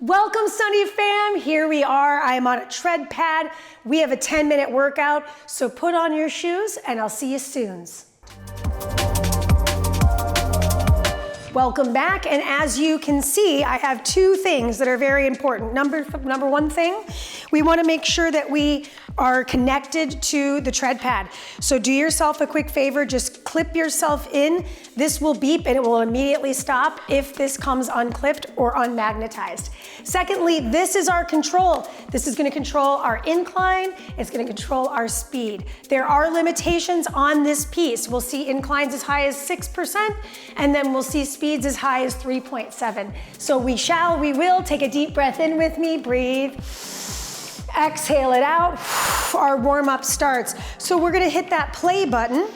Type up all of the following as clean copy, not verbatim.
Welcome, Sunny fam. Here we are. I am on a Treadpad. We have a 10-minute workout, so put on your shoes and I'll see you soon. Welcome back, and as you can see, I have two things that are very important. Number one thing, we want to make sure that we are connected to the Treadpad. So do yourself a quick favor, just clip yourself in. This will beep and it will immediately stop if this comes unclipped or unmagnetized. Secondly, this is our control. This is going to control our incline. It's going to control our speed. There are limitations on this piece. We'll see inclines as high as 6%, and then we'll see speeds as high as 3.7. So we will take a deep breath in with me, breathe. Exhale it out. Our warm-up starts. So we're gonna hit that play button,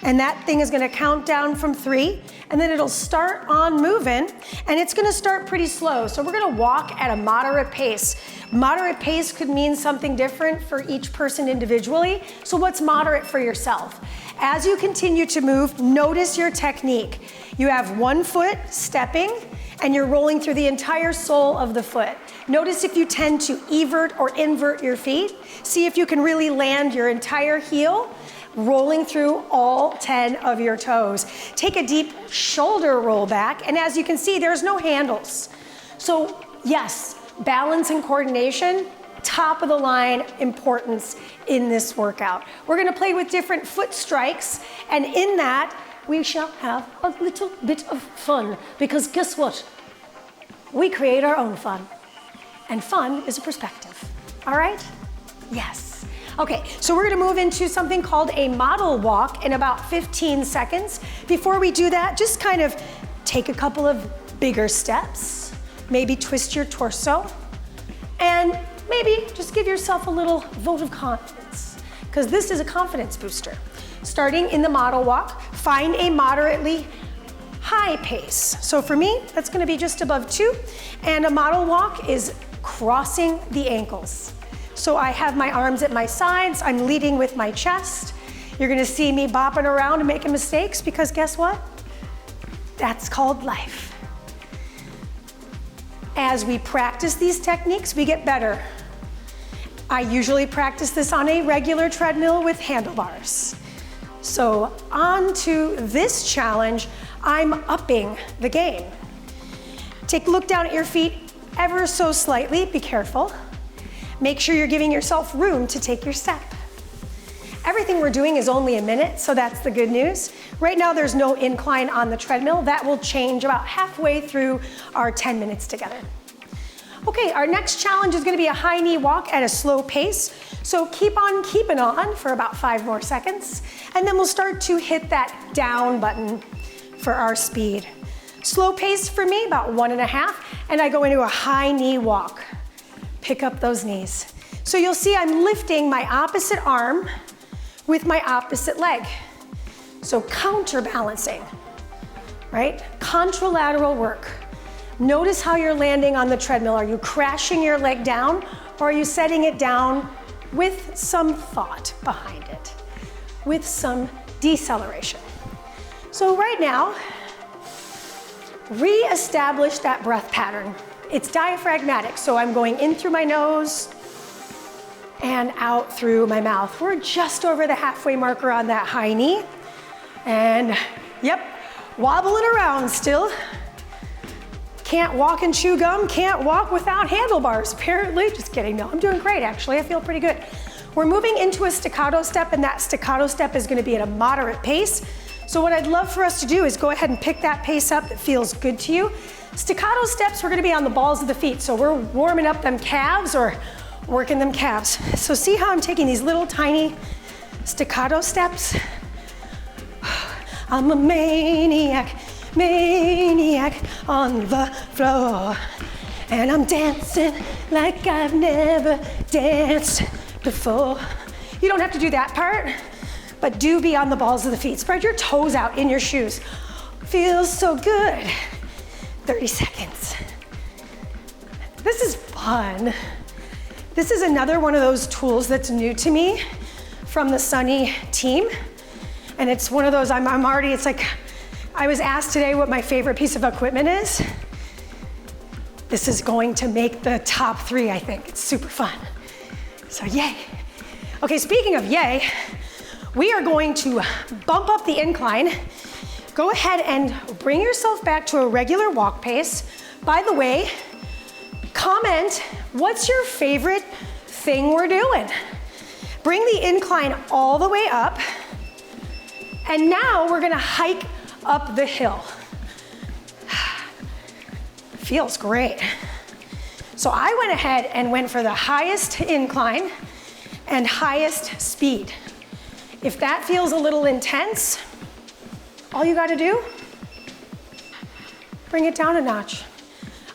and that thing is gonna count down from 3, and then it'll start on moving, and it's gonna start pretty slow. So we're gonna walk at a moderate pace. Moderate pace could mean something different for each person individually. So what's moderate for yourself? As you continue to move, notice your technique. You have one foot stepping, and you're rolling through the entire sole of the foot. Notice if you tend to evert or invert your feet. See if you can really land your entire heel, rolling through all 10 of your toes. Take a deep shoulder roll back, and as you can see, there's no handles. So yes, balance and coordination, top of the line importance in this workout. We're gonna play with different foot strikes, and in that, we shall have a little bit of fun, because guess what? We create our own fun. And fun is a perspective, all right? Yes. Okay, so we're gonna move into something called a model walk in about 15 seconds. Before we do that, just kind of take a couple of bigger steps, maybe twist your torso, and maybe just give yourself a little vote of confidence, because this is a confidence booster. Starting in the model walk, find a moderately high pace. So for me, that's gonna be just above 2, and a model walk is crossing the ankles. So I have my arms at my sides, I'm leading with my chest. You're gonna see me bopping around and making mistakes, because guess what? That's called life. As we practice these techniques, we get better. I usually practice this on a regular treadmill with handlebars. So on to this challenge, I'm upping the game. Take a look down at your feet ever so slightly, be careful. Make sure you're giving yourself room to take your step. Everything we're doing is only a minute, so that's the good news. Right now there's no incline on the treadmill. That will change about halfway through our 10 minutes together. Okay, our next challenge is gonna be a high knee walk at a slow pace. So keep on keeping on for about 5 more seconds, and then we'll start to hit that down button for our speed. Slow pace for me, about 1.5, and I go into a high knee walk. Pick up those knees. So you'll see I'm lifting my opposite arm with my opposite leg. So counterbalancing, right? Contralateral work. Notice how you're landing on the treadmill. Are you crashing your leg down, or are you setting it down with some thought behind it, with some deceleration? So right now, re-establish that breath pattern. It's diaphragmatic, so I'm going in through my nose and out through my mouth. We're just over the halfway marker on that high knee. And yep, wobbling around still. Can't walk and chew gum, can't walk without handlebars, apparently. Just kidding, no, I'm doing great actually, I feel pretty good. We're moving into a staccato step, and that staccato step is gonna be at a moderate pace. So what I'd love for us to do is go ahead and pick that pace up that feels good to you. Staccato steps, we're gonna be on the balls of the feet, so we're warming up them calves or working them calves. So see how I'm taking these little tiny staccato steps? I'm a maniac on the floor, and I'm dancing like I've never danced before. You don't have to do that part, but do be on the balls of the feet. Spread your toes out in your shoes. Feels so good. 30 seconds. This is fun. This is another one of those tools that's new to me from the Sunny team. And it's one of those, I'm already, it's like, I was asked today what my favorite piece of equipment is. This is going to make the top 3, I think. It's super fun. So yay. Okay, speaking of yay, we are going to bump up the incline. Go ahead and bring yourself back to a regular walk pace. By the way, comment, what's your favorite thing we're doing? Bring the incline all the way up. And now we're gonna hike up the hill. Feels great. So I went ahead and went for the highest incline and highest speed. If that feels a little intense, all you gotta do, bring it down a notch.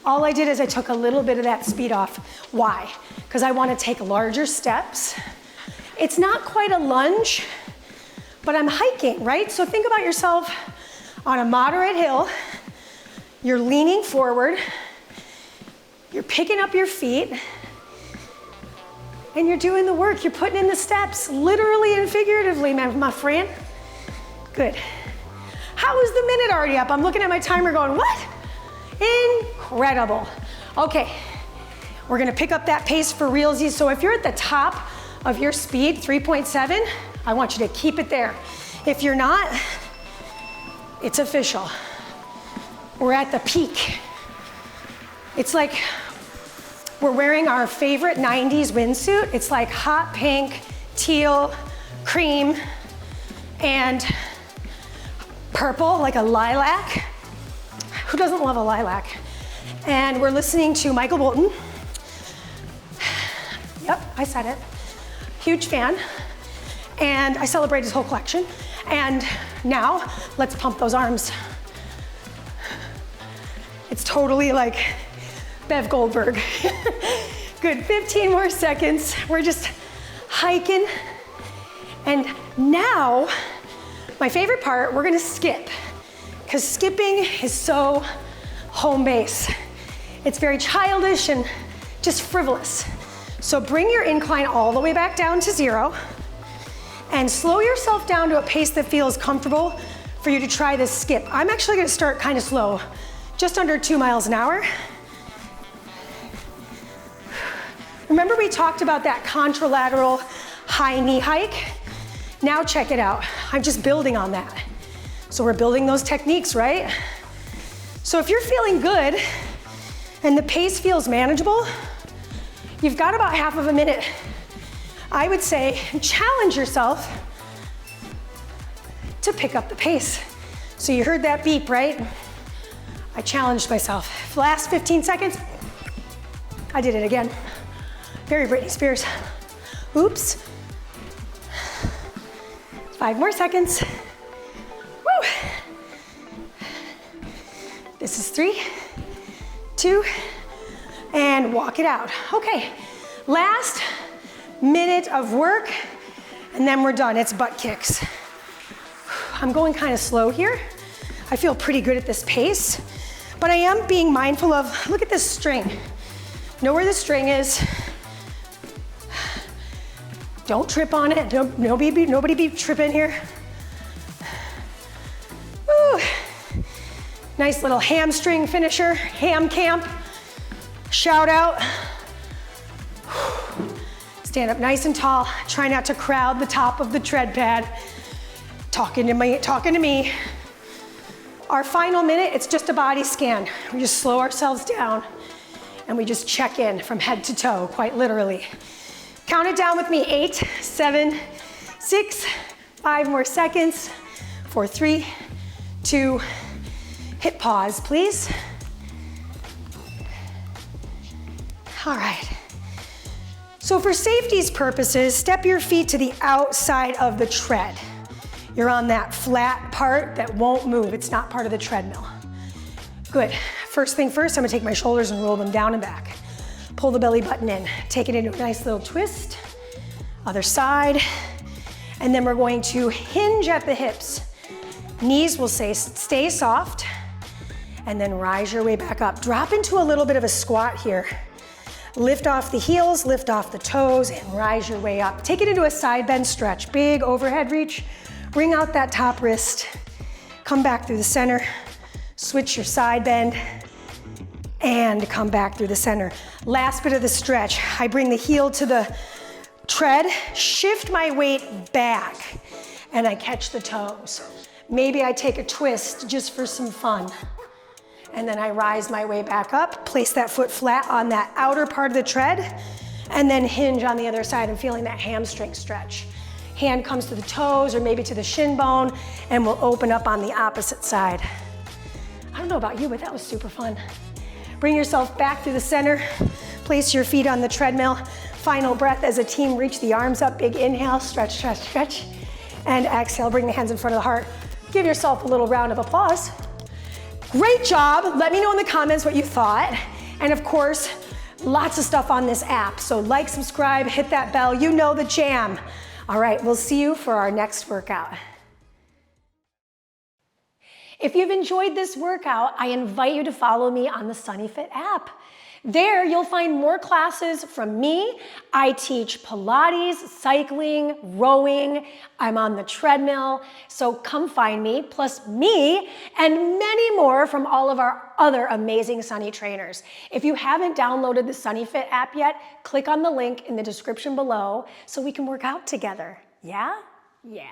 All I did is I took a little bit of that speed off. Why? Because I wanna take larger steps. It's not quite a lunge, but I'm hiking, right? So think about yourself on a moderate hill. You're leaning forward, you're picking up your feet, and you're doing the work. You're putting in the steps, literally and figuratively, my friend. Good. How is the minute already up? I'm looking at my timer going, what? Incredible. Okay, we're gonna pick up that pace for realsies. So if you're at the top of your speed, 3.7, I want you to keep it there. If you're not, it's official. We're at the peak. It's like we're wearing our favorite 90s windsuit. It's like hot pink, teal, cream, and purple, like a lilac. Who doesn't love a lilac? And we're listening to Michael Bolton. Yep, I said it. Huge fan. And I celebrate his whole collection. And now, let's pump those arms. It's totally like Bev Goldberg. Good, 15 more seconds. We're just hiking. And now, my favorite part, we're gonna skip. Because skipping is so home base. It's very childish and just frivolous. So bring your incline all the way back down to 0 and slow yourself down to a pace that feels comfortable for you to try this skip. I'm actually gonna start kind of slow, just under 2 miles an hour. Remember we talked about that contralateral high knee hike? Now check it out. I'm just building on that. So we're building those techniques, right? So if you're feeling good and the pace feels manageable, you've got about half of a minute. I would say challenge yourself to pick up the pace. So you heard that beep, right? I challenged myself. Last 15 seconds, I did it again. Very Britney Spears. Oops. 5 more seconds. Woo! This is 3, 2, and walk it out. Okay, last minute of work, and then we're done. It's butt kicks. I'm going kind of slow here. I feel pretty good at this pace, but I am being mindful of, look at this string. Know where the string is. Don't trip on it. Nobody be tripping here. Woo. Nice little hamstring finisher, ham camp. Shout out. Stand up nice and tall. Try not to crowd the top of the tread pad. Talking to me. Our final minute, it's just a body scan. We just slow ourselves down and we just check in from head to toe, quite literally. Count it down with me, 8, 7, 6, 5 more seconds, 4, 3, 2, hit pause, please. All right. So for safety's purposes, step your feet to the outside of the tread. You're on that flat part that won't move. It's not part of the treadmill. Good. First thing first, I'm gonna take my shoulders and roll them down and back. Pull the belly button in. Take it into a nice little twist. Other side. And then we're going to hinge at the hips. Knees will stay soft. And then rise your way back up. Drop into a little bit of a squat here. Lift off the heels, lift off the toes, and rise your way up. Take it into a side bend stretch. Big overhead reach. Bring out that top wrist. Come back through the center. Switch your side bend. and come back through the center. Last bit of the stretch. I bring the heel to the tread, shift my weight back, and I catch the toes. Maybe I take a twist just for some fun. And then I rise my way back up, place that foot flat on that outer part of the tread, and then hinge on the other side and feeling that hamstring stretch. Hand comes to the toes or maybe to the shin bone, and we'll open up on the opposite side. I don't know about you, but that was super fun. Bring yourself back through the center, place your feet on the treadmill. Final breath as a team, reach the arms up, big inhale, stretch, stretch, stretch. And exhale, bring the hands in front of the heart. Give yourself a little round of applause. Great job. Let me know in the comments what you thought. And of course, lots of stuff on this app. So like, subscribe, hit that bell. You know the jam. All right, we'll see you for our next workout. If you've enjoyed this workout, I invite you to follow me on the SunnyFit app. There, you'll find more classes from me. I teach Pilates, cycling, rowing. I'm on the treadmill. So come find me, plus me, and many more from all of our other amazing Sunny trainers. If you haven't downloaded the SunnyFit app yet, click on the link in the description below so we can work out together. Yeah? Yeah.